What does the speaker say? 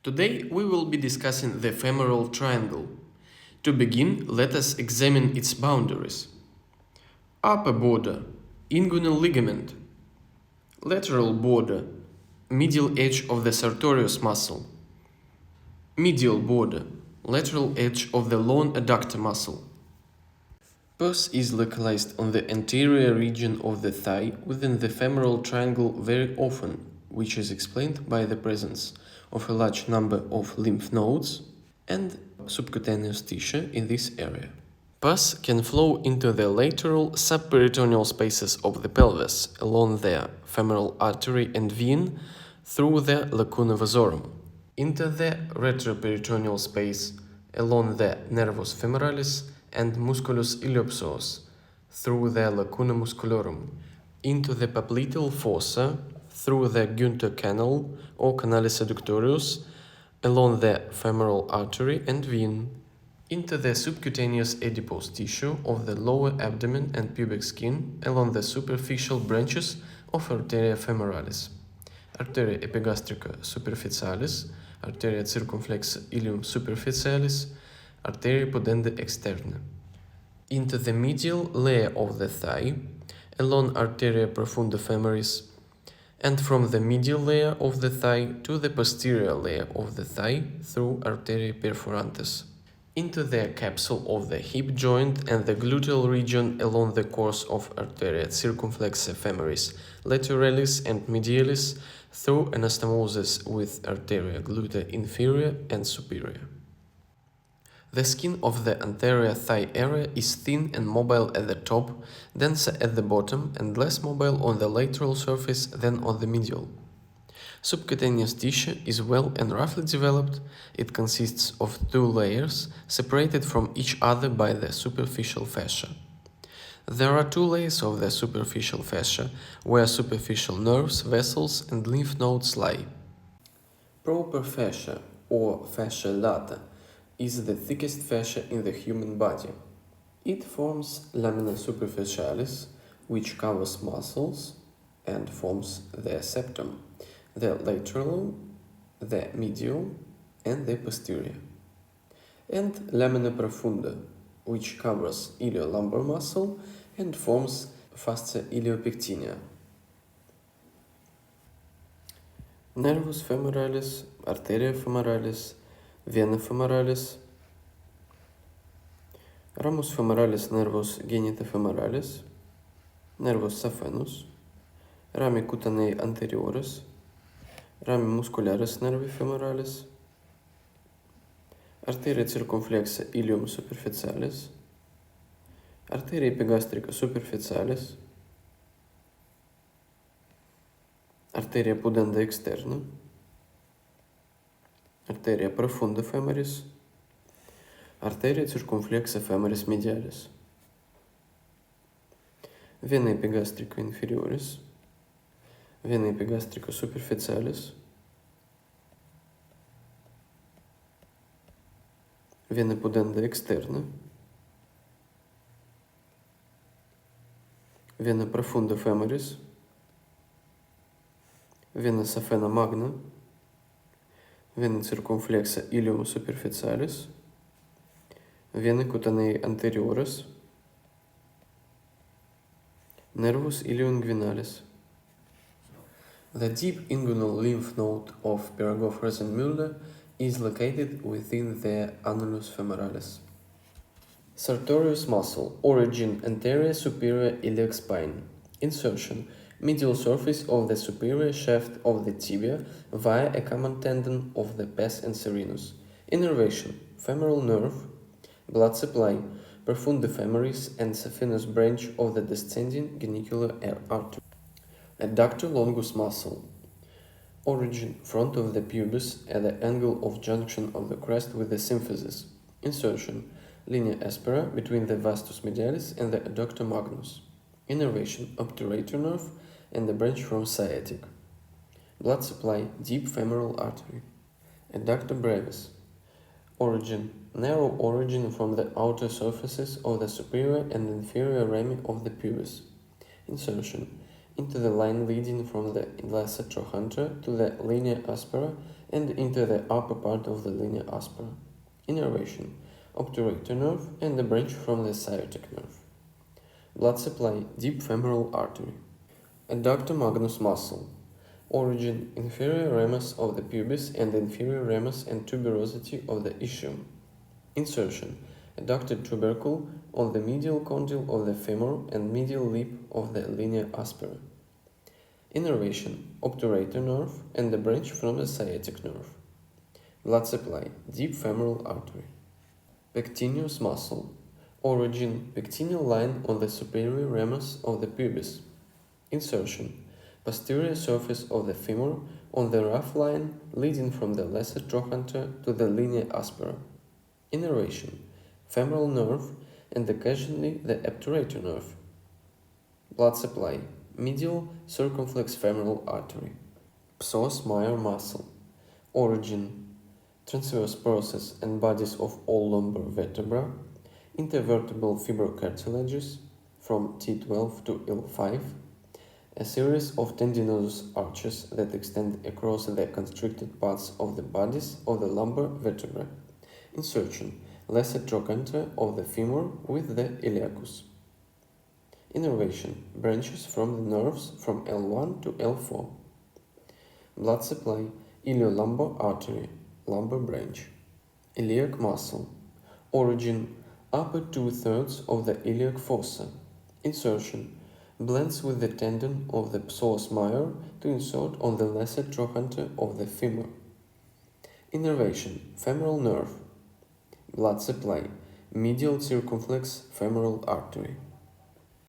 Today we will be discussing the femoral triangle. To begin, let us examine its boundaries. Upper border, inguinal ligament. Lateral border, medial edge of the sartorius muscle. Medial border, lateral edge of the long adductor muscle. Pus is localized on the anterior region of the thigh within the femoral triangle very often, which is explained by the presence of a large number of lymph nodes and subcutaneous tissue in this area. Pus can flow into the lateral subperitoneal spaces of the pelvis along the femoral artery and vein through the lacuna vasorum, into the retroperitoneal space along the nervus femoralis and musculus iliopsoas through the lacuna musculorum, into the popliteal fossa through the Günther canal or canalis adductorius along the femoral artery and vein, into the subcutaneous adipose tissue of the lower abdomen and pubic skin along the superficial branches of arteria femoralis, arteria epigastrica superficialis, arteria circumflexa ilium superficialis, arteria pudenda externa, into the medial layer of the thigh along arteria profunda femoris, and from the medial layer of the thigh to the posterior layer of the thigh through arteria perforantes, into the capsule of the hip joint and the gluteal region along the course of arteria circumflexa femoris, lateralis and medialis through anastomosis with arteria glutta inferior and superior. The skin of the anterior thigh area is thin and mobile at the top, denser at the bottom, and less mobile on the lateral surface than on the medial. Subcutaneous tissue is well and roughly developed. It consists of two layers, separated from each other by the superficial fascia. There are two layers of the superficial fascia, where superficial nerves, vessels, and lymph nodes lie. Proper fascia, or fascia lata, is the thickest fascia in the human body. It forms lamina superficialis, which covers muscles and forms the septum, the lateral, the medial, and the posterior, and lamina profunda, which covers iliolumbar muscle and forms fascia iliopectinea. Nervus femoralis, arteria femoralis, vena femoralis, ramus femoralis nervus genita femoralis, nervus saphenus, rami cutanei anterioris, rami muscularis nervi femoralis, arteria circumflexa ilium superficialis, arteria epigastrica superficialis, arteria pudenda externa, arteria profunda femoris, arteria circumflexa femoris medialis, vena epigastrica inferioris, vena epigastrica superficialis, vena pudenda externa, vena profunda femoris, vena saphena magna, vena circumflexa ilium superficialis, vena cutanei anterioris, nervus ilioinguinalis. The deep inguinal lymph node of Pirogov Rosenmüller is located within the annulus femoralis. Sartorius muscle, origin anterior superior iliac spine. Insertion, medial surface of the superior shaft of the tibia via a common tendon of the pes anserinus. Innervation, femoral nerve, blood supply, profunda femoris and saphenous branch of the descending genicular artery. Adductor longus muscle. Origin, front of the pubis at the angle of junction of the crest with the symphysis. Insertion, linea aspera between the vastus medialis and the adductor magnus. Innervation, obturator nerve and the branch from sciatic. Blood supply, deep femoral artery. Adductor brevis. Origin, narrow origin from the outer surfaces of the superior and inferior rami of the pubis. Insertion, into the line leading from the lesser trochanter to the linea aspera and into the upper part of the linea aspera. Innervation, obturator nerve and the branch from the sciatic nerve. Blood supply, deep femoral artery. Adductor magnus muscle. Origin, inferior ramus of the pubis and inferior ramus and tuberosity of the ischium. Insertion, adductor tubercle on the medial condyle of the femur and medial lip of the linea aspera. Innervation, obturator nerve and the branch from the sciatic nerve. Blood supply, deep femoral artery. Pectineus muscle. Origin, pectineal line on the superior ramus of the pubis. Insertion, posterior surface of the femur on the rough line leading from the lesser trochanter to the linea aspera. Innervation, femoral nerve and occasionally the obturator nerve. Blood supply, medial circumflex femoral artery. Psoas major muscle. Origin, transverse process and bodies of all lumbar vertebra, intervertebral fibrocartilages from T12 to L5, a series of tendinous arches that extend across the constricted parts of the bodies of the lumbar vertebra. Insertion, lesser trochanter of the femur with the iliacus. Innervation, branches from the nerves from L1 to L4. Blood supply, iliolumbar artery, lumbar branch. Iliac muscle. Origin, upper 2/3 of the iliac fossa. Insertion, blends with the tendon of the psoas major to insert on the lesser trochanter of the femur. Innervation, femoral nerve. Blood supply, medial circumflex femoral artery.